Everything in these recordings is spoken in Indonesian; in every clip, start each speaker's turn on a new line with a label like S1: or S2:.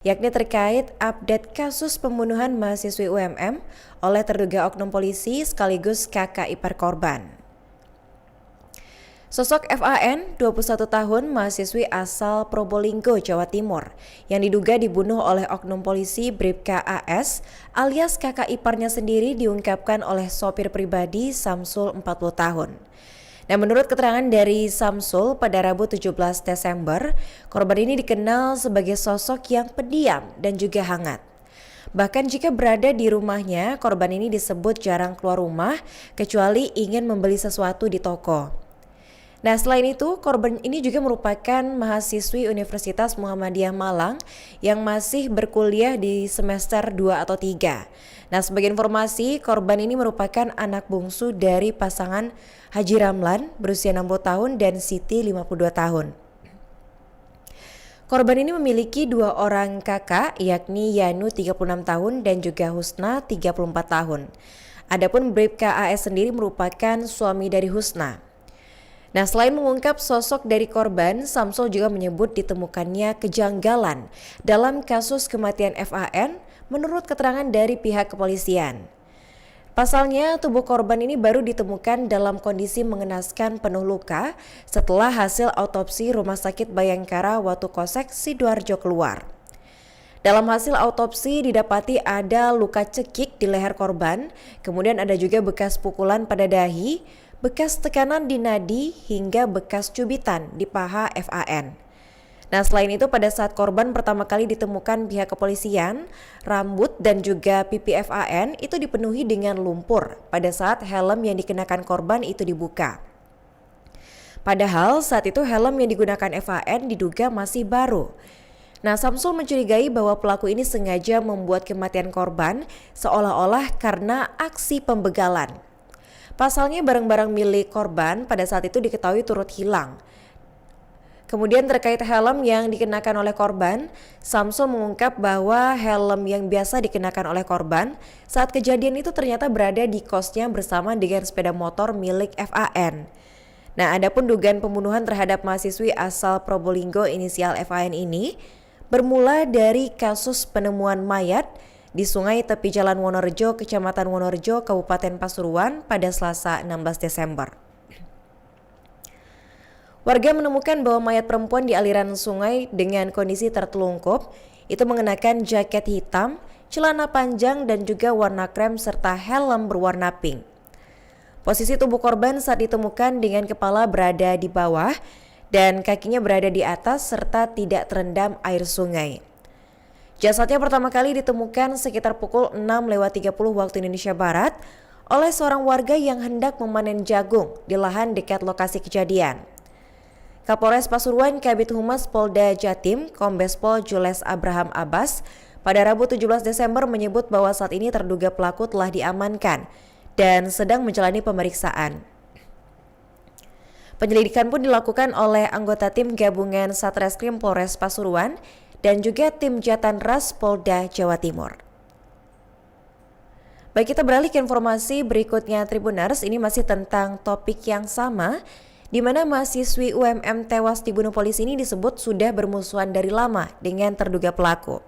S1: yakni terkait update kasus pembunuhan mahasiswi UMM oleh terduga oknum polisi sekaligus kakak ipar korban. Sosok FAN, 21 tahun, mahasiswi asal Probolinggo, Jawa Timur, yang diduga dibunuh oleh oknum polisi Bribka AS alias kakak iparnya sendiri diungkapkan oleh sopir pribadi Samsul 40 tahun. Nah, menurut keterangan dari Samsul pada Rabu 17 Desember, korban ini dikenal sebagai sosok yang pendiam dan juga hangat. Bahkan jika berada di rumahnya, korban ini disebut jarang keluar rumah kecuali ingin membeli sesuatu di toko. Nah, selain itu, korban ini juga merupakan mahasiswi Universitas Muhammadiyah Malang yang masih berkuliah di semester 2 atau 3. Nah, sebagai informasi, korban ini merupakan anak bungsu dari pasangan Haji Ramlan berusia 60 tahun dan Siti 52 tahun. Korban ini memiliki dua orang kakak, yakni Yanu 36 tahun dan juga Husna 34 tahun. Adapun Bribka AS sendiri merupakan suami dari Husna. Nah, selain mengungkap sosok dari korban, Samsul juga menyebut ditemukannya kejanggalan dalam kasus kematian FAN menurut keterangan dari pihak kepolisian. Pasalnya, tubuh korban ini baru ditemukan dalam kondisi mengenaskan penuh luka setelah hasil autopsi Rumah Sakit Bayangkara Watu Kosek, Sidoarjo keluar. Dalam hasil autopsi didapati ada luka cekik di leher korban, kemudian ada juga bekas pukulan pada dahi, bekas tekanan di nadi hingga bekas cubitan di paha FAN. Nah, selain itu pada saat korban pertama kali ditemukan pihak kepolisian, rambut dan juga pipi FAN itu dipenuhi dengan lumpur pada saat helm yang dikenakan korban itu dibuka. Padahal saat itu helm yang digunakan FAN diduga masih baru. Nah, Samsul mencurigai bahwa pelaku ini sengaja membuat kematian korban seolah-olah karena aksi pembegalan. Pasalnya barang-barang milik korban pada saat itu diketahui turut hilang. Kemudian terkait helm yang dikenakan oleh korban, Samsul mengungkap bahwa helm yang biasa dikenakan oleh korban saat kejadian itu ternyata berada di kosnya bersama dengan sepeda motor milik FAN. Nah, adapun dugaan pembunuhan terhadap mahasiswi asal Probolinggo inisial FAN ini bermula dari kasus penemuan mayat di sungai tepi Jalan Wonorejo, Kecamatan Wonorejo, Kabupaten Pasuruan pada Selasa 16 Desember. Warga menemukan bahwa mayat perempuan di aliran sungai dengan kondisi tertelungkup, itu mengenakan jaket hitam, celana panjang dan juga warna krem serta helm berwarna pink. Posisi tubuh korban saat ditemukan dengan kepala berada di bawah dan kakinya berada di atas serta tidak terendam air sungai. Jasadnya pertama kali ditemukan sekitar pukul 6.30 waktu Indonesia Barat oleh seorang warga yang hendak memanen jagung di lahan dekat lokasi kejadian. Kapolres Pasuruan Kabid Humas Polda Jatim, Kombes Pol Jules Abraham Abbas, pada Rabu 17 Desember menyebut bahwa saat ini terduga pelaku telah diamankan dan sedang menjalani pemeriksaan. Penyelidikan pun dilakukan oleh anggota tim gabungan Satreskrim Polres Pasuruan dan juga tim Jatanras Polda Jawa Timur. Baik, kita beralih ke informasi berikutnya Tribuners. Ini masih tentang topik yang sama, di mana mahasiswi UMM tewas dibunuh polisi ini disebut sudah bermusuhan dari lama dengan terduga pelaku.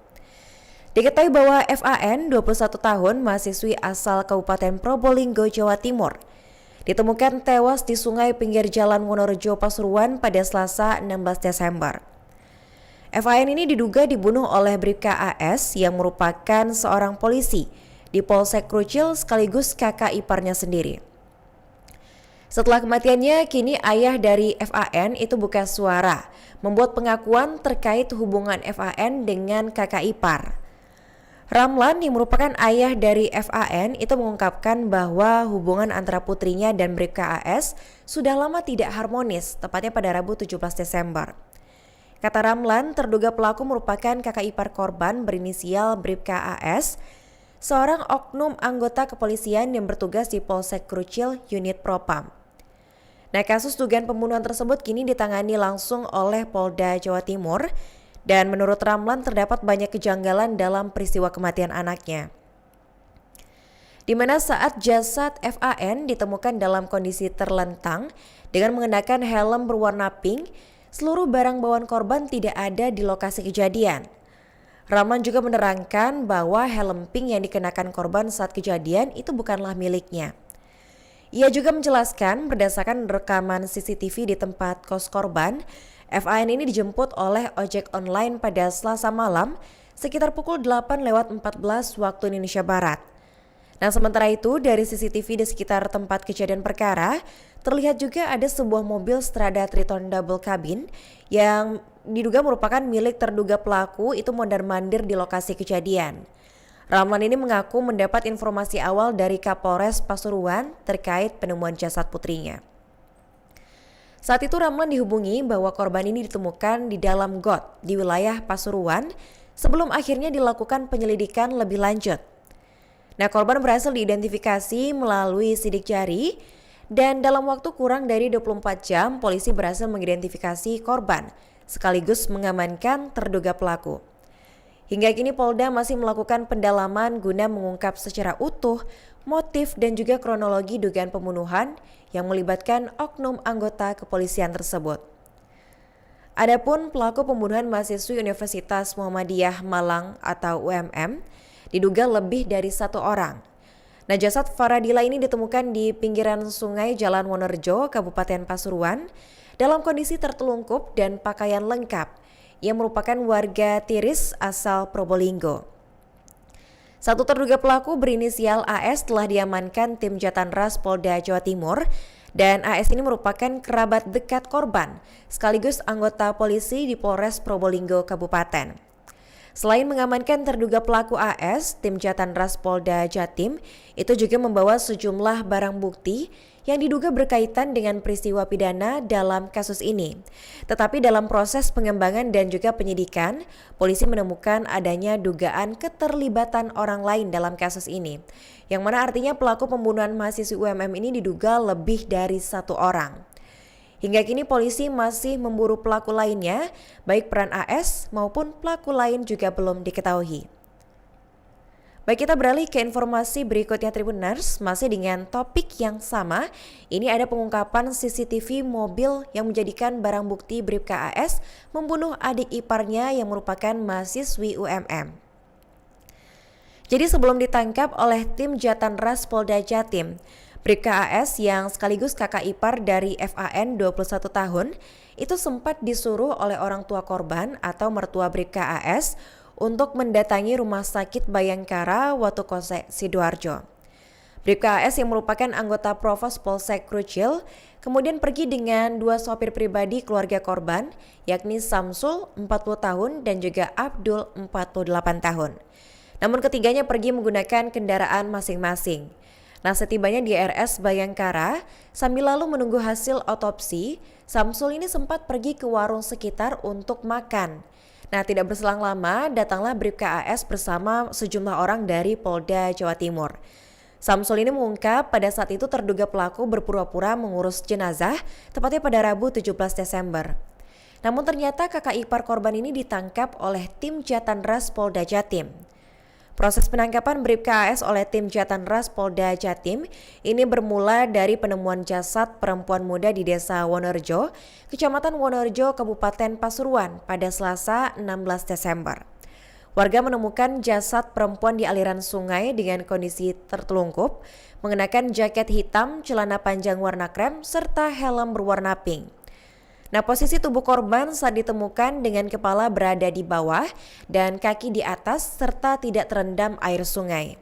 S1: Diketahui bahwa FAN, 21 tahun, mahasiswi asal Kabupaten Probolinggo, Jawa Timur, ditemukan tewas di sungai pinggir Jalan Wonorejo, Pasuruan pada Selasa 16 Desember. FAN ini diduga dibunuh oleh Bribka AS yang merupakan seorang polisi di Polsek Krucil sekaligus kakak iparnya sendiri. Setelah kematiannya, kini ayah dari FAN itu buka suara, membuat pengakuan terkait hubungan FAN dengan kakak ipar. Ramlan yang merupakan ayah dari FAN itu mengungkapkan bahwa hubungan antara putrinya dan Bribka AS sudah lama tidak harmonis, tepatnya pada Rabu 17 Desember. Kata Ramlan, terduga pelaku merupakan kakak ipar korban berinisial Bribka AS, seorang oknum anggota kepolisian yang bertugas di Polsek Krucil, unit Propam. Nah, kasus dugaan pembunuhan tersebut kini ditangani langsung oleh Polda Jawa Timur dan menurut Ramlan terdapat banyak kejanggalan dalam peristiwa kematian anaknya. Di mana saat jasad FAN ditemukan dalam kondisi terlentang dengan mengenakan helm berwarna pink, seluruh barang bawaan korban tidak ada di lokasi kejadian. Ramlan juga menerangkan bahwa helm pink yang dikenakan korban saat kejadian itu bukanlah miliknya. Ia juga menjelaskan berdasarkan rekaman CCTV di tempat kos korban, FAN ini dijemput oleh ojek online pada Selasa malam sekitar pukul 8:14 waktu Indonesia Barat. Nah, sementara itu dari CCTV di sekitar tempat kejadian perkara, terlihat juga ada sebuah mobil Strada Triton double cabin yang diduga merupakan milik terduga pelaku itu mondar-mandir di lokasi kejadian. Ramlan ini mengaku mendapat informasi awal dari Kapolres Pasuruan terkait penemuan jasad putrinya. Saat itu Ramlan dihubungi bahwa korban ini ditemukan di dalam got di wilayah Pasuruan sebelum akhirnya dilakukan penyelidikan lebih lanjut. Nah, korban berhasil diidentifikasi melalui sidik jari dan dalam waktu kurang dari 24 jam polisi berhasil mengidentifikasi korban sekaligus mengamankan terduga pelaku. Hingga kini Polda masih melakukan pendalaman guna mengungkap secara utuh motif dan juga kronologi dugaan pembunuhan yang melibatkan oknum anggota kepolisian tersebut. Adapun pelaku pembunuhan mahasiswi Universitas Muhammadiyah Malang atau UMM diduga lebih dari 1 orang. Nah, jasad Faradila ini ditemukan di pinggiran sungai Jalan Wonorejo, Kabupaten Pasuruan, dalam kondisi tertelungkup dan pakaian lengkap. Ia merupakan warga Tiris asal Probolinggo. Satu terduga pelaku berinisial AS telah diamankan tim Jatanras Polda Jawa Timur dan AS ini merupakan kerabat dekat korban sekaligus anggota polisi di Polres Probolinggo Kabupaten. Selain mengamankan terduga pelaku AS, tim Jatanras Polda Jatim itu juga membawa sejumlah barang bukti yang diduga berkaitan dengan peristiwa pidana dalam kasus ini. Tetapi dalam proses pengembangan dan juga penyidikan, polisi menemukan adanya dugaan keterlibatan orang lain dalam kasus ini, yang mana artinya pelaku pembunuhan mahasiswi UMM ini diduga lebih dari 1 orang. Hingga kini polisi masih memburu pelaku lainnya, baik peran AS maupun pelaku lain juga belum diketahui. Baik, kita beralih ke informasi berikutnya Tribuners, masih dengan topik yang sama. Ini ada pengungkapan CCTV mobil yang menjadikan barang bukti Bribka AS membunuh adik iparnya yang merupakan mahasiswi UMM. Jadi sebelum ditangkap oleh tim Jatanras Polda Jatim, Bribka AS yang sekaligus kakak ipar dari FAN 21 tahun itu sempat disuruh oleh orang tua korban atau mertua Bribka AS untuk mendatangi Rumah Sakit Bayangkara Watukose Sidoarjo. Bribka AS yang merupakan anggota Provos Polsek Krucil kemudian pergi dengan 2 sopir pribadi keluarga korban, yakni Samsul 40 tahun dan juga Abdul 48 tahun. Namun ketiganya pergi menggunakan kendaraan masing-masing. Nah, setibanya di RS Bayangkara, sambil lalu menunggu hasil otopsi, Samsul ini sempat pergi ke warung sekitar untuk makan. Nah, tidak berselang lama, datanglah Bribka AS bersama sejumlah orang dari Polda Jawa Timur. Samsul ini mengungkap pada saat itu terduga pelaku berpura-pura mengurus jenazah, tepatnya pada Rabu 17 Desember. Namun ternyata kakak ipar korban ini ditangkap oleh tim Jatanras Polda Jatim. Proses penangkapan Bribka AS oleh tim Jatanras Polda Jatim ini bermula dari penemuan jasad perempuan muda di Desa Wonorejo, Kecamatan Wonorejo, Kabupaten Pasuruan pada Selasa 16 Desember. Warga menemukan jasad perempuan di aliran sungai dengan kondisi tertelungkup, mengenakan jaket hitam, celana panjang warna krem, serta helm berwarna pink. Nah, posisi tubuh korban saat ditemukan dengan kepala berada di bawah dan kaki di atas serta tidak terendam air sungai.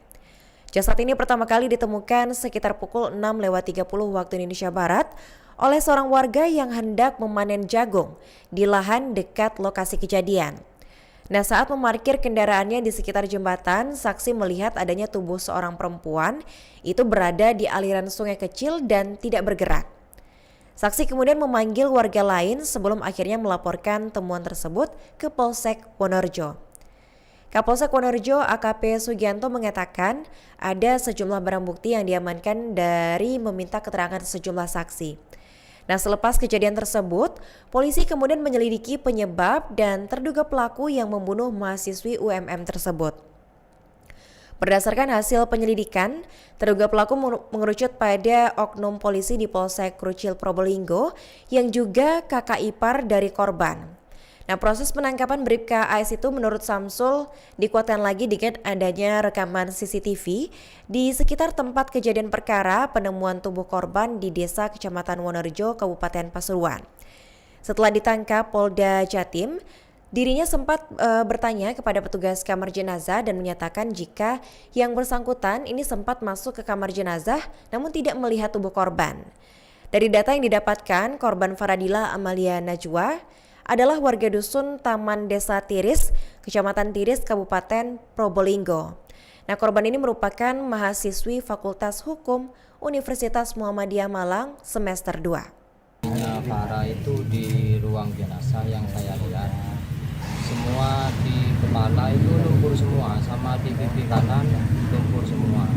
S1: Jasad ini pertama kali ditemukan sekitar pukul 6:30 waktu Indonesia Barat oleh seorang warga yang hendak memanen jagung di lahan dekat lokasi kejadian. Nah, saat memarkir kendaraannya di sekitar jembatan, saksi melihat adanya tubuh seorang perempuan itu berada di aliran sungai kecil dan tidak bergerak. Saksi kemudian memanggil warga lain sebelum akhirnya melaporkan temuan tersebut ke Polsek Wonorejo. Kapolsek Wonorejo AKP Sugianto mengatakan ada sejumlah barang bukti yang diamankan dari meminta keterangan sejumlah saksi. Nah, selepas kejadian tersebut, polisi kemudian menyelidiki penyebab dan terduga pelaku yang membunuh mahasiswi UMM tersebut. Berdasarkan hasil penyelidikan, terduga pelaku mengerucut pada oknum polisi di Polsek Krucil Probolinggo yang juga kakak ipar dari korban. Nah, proses penangkapan Bribka AS itu menurut Samsul dikuatkan lagi dengan adanya rekaman CCTV di sekitar tempat kejadian perkara penemuan tubuh korban di Desa Kecamatan Wonorejo, Kabupaten Pasuruan. Setelah ditangkap Polda Jatim, dirinya sempat bertanya kepada petugas kamar jenazah dan menyatakan jika yang bersangkutan ini sempat masuk ke kamar jenazah namun tidak melihat tubuh korban. Dari data yang didapatkan, korban Faradila Amalia Najwa adalah warga dusun Taman Desa Tiris, Kecamatan Tiris, Kabupaten Probolinggo. Nah, korban ini merupakan mahasiswi Fakultas Hukum Universitas Muhammadiyah Malang semester 2.
S2: Farah itu di ruang jenazah yang saya lihat, semua di kepala itu lumpur semua, sama di pipi kanan lumpur semua.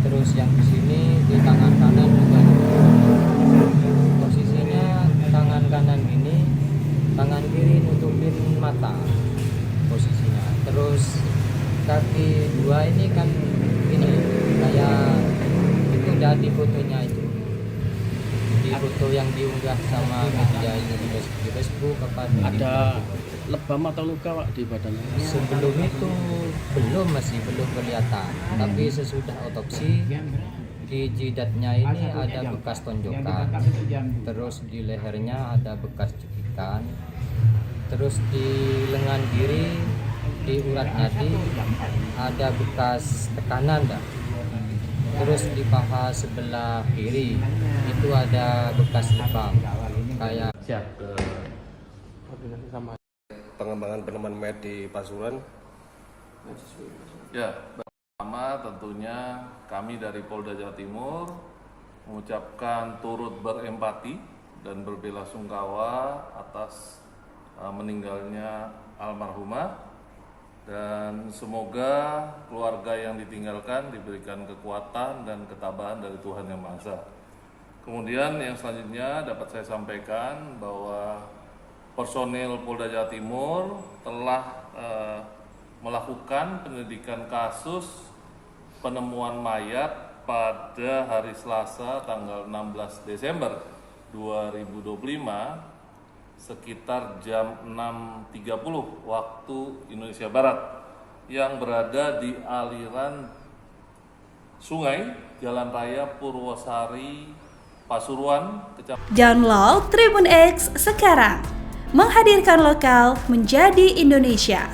S2: Terus yang di sini di tangan kanan juga lumpur. Posisinya tangan kanan gini, tangan kiri nutupin mata posisinya. Terus kaki dua ini kan ini kayak itu dari fotonya itu, di foto yang diunggah sama media ini di Facebook apa
S3: ada lebam atau luka Pak di badannya?
S2: Sebelum itu belum kelihatan, tapi sesudah otopsi di jidatnya ini ada bekas tonjokan, terus di lehernya ada bekas cekikan, terus di lengan kiri di urat nadi ada bekas tekanan dah. Terus di paha sebelah kiri itu ada bekas lebam kayak
S4: pengembangan penemuan mayat di Pasuruan.
S5: Ya, pertama tentunya kami dari Polda Jawa Timur mengucapkan turut berempati dan berbelasungkawa atas meninggalnya almarhumah, dan semoga keluarga yang ditinggalkan diberikan kekuatan dan ketabahan dari Tuhan Yang Maha Esa. Kemudian yang selanjutnya dapat saya sampaikan bahwa personil Polda Jawa Timur telah melakukan penyelidikan kasus penemuan mayat pada hari Selasa tanggal 16 Desember 2025 sekitar jam 6.30 waktu Indonesia Barat yang berada di aliran sungai Jalan Raya Purwosari, Pasuruan,
S6: Download Tribun X sekarang, menghadirkan lokal menjadi Indonesia.